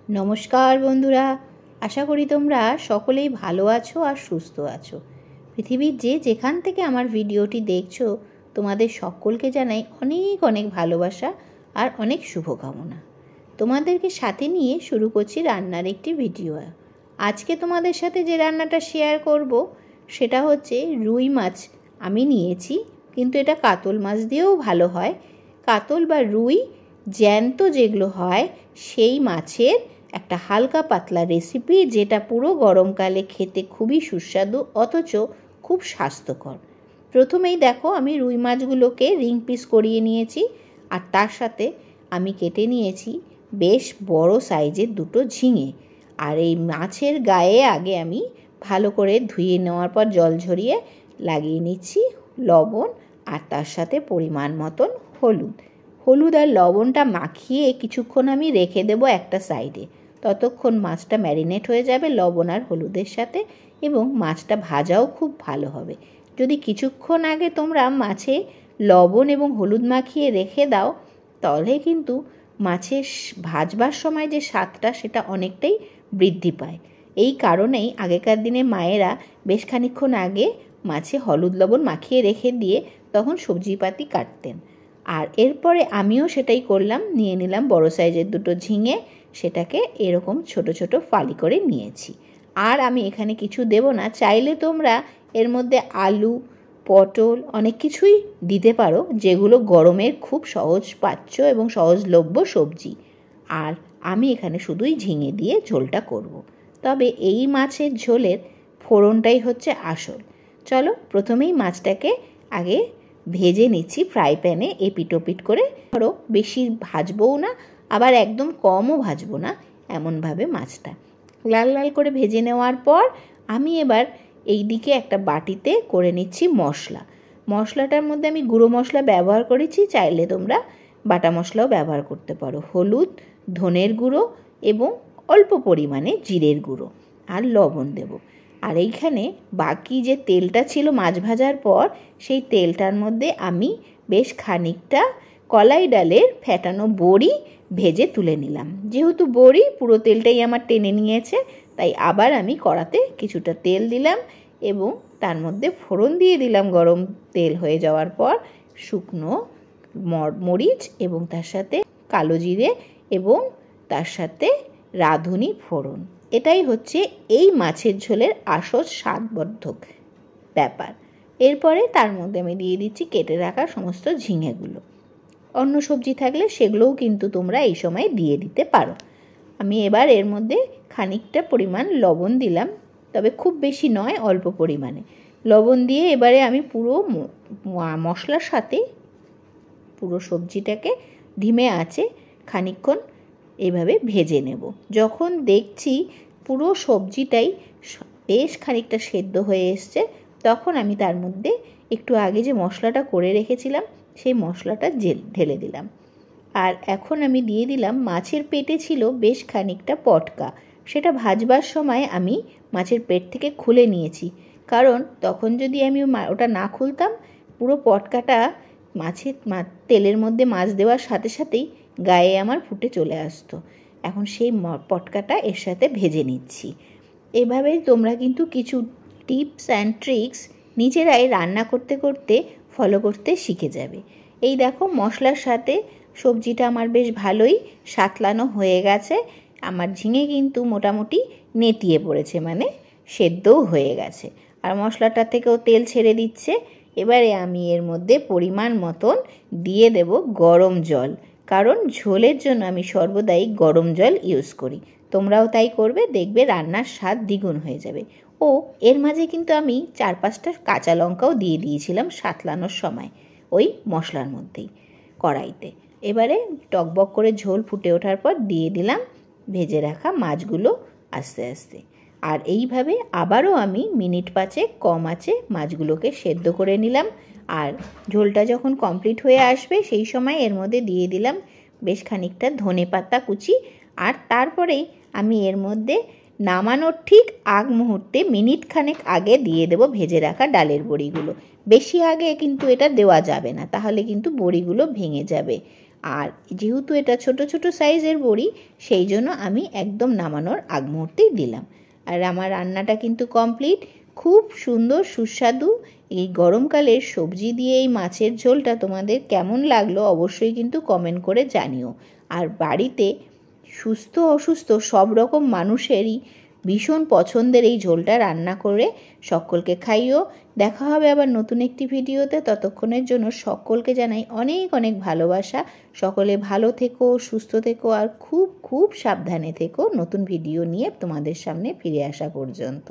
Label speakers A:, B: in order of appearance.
A: নমস্কার বন্ধুরা, আশা করি তোমরা সকলেই ভালো আছো আর সুস্থ আছো। পৃথিবীর যেখান থেকে আমার ভিডিওটি দেখছো তোমাদের সকলকে জানাই অনেক অনেক ভালোবাসা আর অনেক শুভকামনা। তোমাদেরকে সাথে নিয়ে শুরু করছি রান্নার একটি ভিডিও। আজকে তোমাদের সাথে যে রান্নাটা শেয়ার করব সেটা হচ্ছে রুই মাছ আমি নিয়েছি, কিন্তু এটা কাতল মাছ দিয়েও ভালো হয়। কাতল বা রুই জ্যান্ত যেগুলো হয় সেই মাছের একটা হালকা পাতলা রেসিপি, যেটা পুরো গরমকালে খেতে খুবই সুস্বাদু অথচ খুব স্বাস্থ্যকর। প্রথমেই দেখো আমি রুই মাছগুলোকে রিং পিস করিয়ে নিয়েছি, আর তার সাথে আমি কেটে নিয়েছি বেশ বড় সাইজের দুটো ঝিঙে। আর এই মাছের গায়ে আগে আমি ভালো করে ধুয়ে নেওয়ার পর জল ঝরিয়ে লাগিয়ে নিচ্ছি লবণ, আর তার সাথে পরিমাণ মতন হলুদ আর লবণটা মাখিয়ে কিছুক্ষণ আমি রেখে দেব একটা সাইডে। ততক্ষণ মাছটা ম্যারিনেট হয়ে যাবে লবণ আর হলুদের সাথে, এবং মাছটা ভাজাও খুব ভালো হবে। যদি কিছুক্ষণ আগে তোমরা মাছে লবণ এবং হলুদ মাখিয়ে রেখে দাও, তাহলে কিন্তু মাছের ভাজবার সময় যে স্বাদটা সেটা অনেকটাই বৃদ্ধি পায়। এই কারণেই আগেকার দিনে মায়েরা বেশ খানিকক্ষণ আগে মাছে হলুদ লবণ মাখিয়ে রেখে দিয়ে তখন সবজিপাতি কাটতেন। আর এরপরে আমিও সেটাই করলাম, নিয়ে নিলাম বড় সাইজের দুটো ঝিঙে, সেটাকে এরকম ছোট ছোট ফালি করে নিয়েছি। আর আমি এখানে কিছু দেব না, চাইলে তোমরা এর মধ্যে আলু, পটল অনেক কিছুই দিতে পারো, যেগুলো গরমের খুব সহজপাচ্য এবং সহজলভ্য সবজি। আর আমি এখানে শুধুই ঝিঙে দিয়ে ঝোলটা করব। তবে এই মাছের ঝোলের ফোড়নটাই হচ্ছে আসল। চলো প্রথমেই মাছটাকে আগে ভেজে নিচ্ছি ফ্রাই প্যানে এপিটোপিট করে। ধরো বেশি ভাজবও না, আবার একদম কমও ভাজবো না, এমনভাবে মাছটা লাল লাল করে ভেজে নেওয়ার পর আমি এবার এই দিকে একটা বাটিতে করে নিচ্ছি মশলাটার মধ্যে আমি গুঁড়ো মশলা ব্যবহার করেছি, চাইলে তোমরা বাটা মশলাও ব্যবহার করতে পারো। হলুদ, ধনের গুঁড়ো এবং অল্প পরিমাণে জিরের গুঁড়ো আর লবণ দেব। আর এইখানে বাকি যে তেলটা ছিল মাছ ভাজার পর, সেই তেলটার মধ্যে আমি বেশ খানিকটা কলাই ডালের ফ্যাটানো বড়ি ভেজে তুলে নিলাম। যেহেতু বড়ি পুরো তেলটাই আমার টেনে নিয়েছে, তাই আবার আমি কড়াতে কিছুটা তেল দিলাম এবং তার মধ্যে ফোড়ন দিয়ে দিলাম। গরম তেল হয়ে যাওয়ার পর শুকনো মরিচ এবং তার সাথে কালো জিরে এবং তার সাথে রাঁধুনি ফোড়ন। এটাই হচ্ছে এই মাছের ঝোলের আসল স্বাদবর্ধক ব্যাপার। এরপরে তার মধ্যে আমি দিয়ে দিচ্ছি কেটে রাখা সমস্ত ঝিঙেগুলো। অন্য সবজি থাকলে সেগুলোও কিন্তু তোমরা এই সময় দিয়ে দিতে পারো। আমি এবার এর মধ্যে খানিকটা পরিমাণ লবণ দিলাম, তবে খুব বেশি নয়, অল্প পরিমাণে লবণ দিয়ে এবারে আমি পুরো মশলার সাথে পুরো সবজিটাকে ধিমে আঁচে খানিকক্ষণ এভাবে ভেজে নেব। যখন দেখছি পুরো সবজিটাই বেশ খানিকটা সেদ্ধ হয়ে এসছে, তখন আমি তার মধ্যে একটু আগে যে মশলাটা করে রেখেছিলাম সেই মশলাটা ঢেলে দিলাম। আর এখন আমি দিয়ে দিলাম মাছের পেটে ছিল বেশ খানিকটা পটকা, সেটা ভাজবার সময় আমি মাছের পেট থেকে খুলে নিয়েছি, কারণ তখন যদি আমি ওটা না খুলতাম পুরো পটকাটা তেলের মধ্যে মাছ দেওয়ার সাথে সাথেই গায়ে আমার ফুটে চলে আসতো। এখন সেই পটকাটা এর সাথে ভেজে নিচ্ছি। এভাবেই তোমরা কিন্তু কিছু টিপস অ্যান্ড ট্রিক্স নিজেরাই রান্না করতে করতে ফলো করতে শিখে যাবে। এই দেখো মশলার সাথে সবজিটা আমার বেশ ভালোই সাতলানো হয়ে গেছে। আমার ঝিঙে কিন্তু মোটামুটি নেতিয়ে পড়েছে, মানে সেদ্ধও হয়ে গেছে, আর মশলাটা থেকেও তেল ছেড়ে দিচ্ছে। এবারে আমি এর মধ্যে পরিমাণ মতন দিয়ে দেব গরম জল, কারণ ঝোলের জন্য আমি সর্বদাই গরম জল ইউজ করি। তোমরাও তাই করবে, দেখবে রান্নার স্বাদ দ্বিগুণ হয়ে যাবে। ও এর মাঝে কিন্তু আমি 4-5টা কাঁচা লঙ্কাও দিয়ে দিয়েছিলাম সাতলানোর সময় ওই মশলার মধ্যেই কড়াইতে। এবারে টকবক করে ঝোল ফুটে ওঠার পর দিয়ে দিলাম ভেজে রাখা মাছগুলো আস্তে আস্তে। আর এইভাবে আবারও আমি মিনিট 5 কম আঁচে মাছগুলোকে সেদ্ধ করে নিলাম। আর ঝোলটা যখন কমপ্লিট হয়ে আসবে সেই সময় এর মধ্যে দিয়ে দিলাম বেশ খানিকটা ধনেপাতা কুচি। আর তারপরেই আমি এর মধ্যে নামানোর ঠিক আগ মুহূর্তে মিনিট খানেক আগে দিয়ে দেব ভেজে রাখা ডালের বড়িগুলো। বেশি আগে কিন্তু এটা দেওয়া যাবে না, তাহলে কিন্তু বড়িগুলো ভেঙে যাবে। আর যেহেতু এটা ছোট ছোট সাইজের বড়ি, সেই জন্য আমি একদম নামানোর আগ মুহূর্তেই দিলাম। আর আমার রান্নাটা কিন্তু কমপ্লিট। খুব সুন্দর সুস্বাদু এই গরমকালের সবজি দিয়ে এই মাছের ঝোলটা তোমাদের কেমন লাগলো অবশ্যই কিন্তু কমেন্ট করে জানিও। আর বাড়িতে সুস্থ অসুস্থ সব রকম মানুষেরই ভীষণ পছন্দের এই ঝোলটা রান্না করে সকলকে খাইও। দেখা হবে আবার নতুন একটি ভিডিওতে। ততক্ষণের জন্য সকলকে জানাই অনেক অনেক ভালোবাসা। সকলে ভালো থেকো, সুস্থ থেকো, আর খুব খুব সাবধানে থেকো নতুন ভিডিও নিয়ে তোমাদের সামনে ফিরে আসা পর্যন্ত।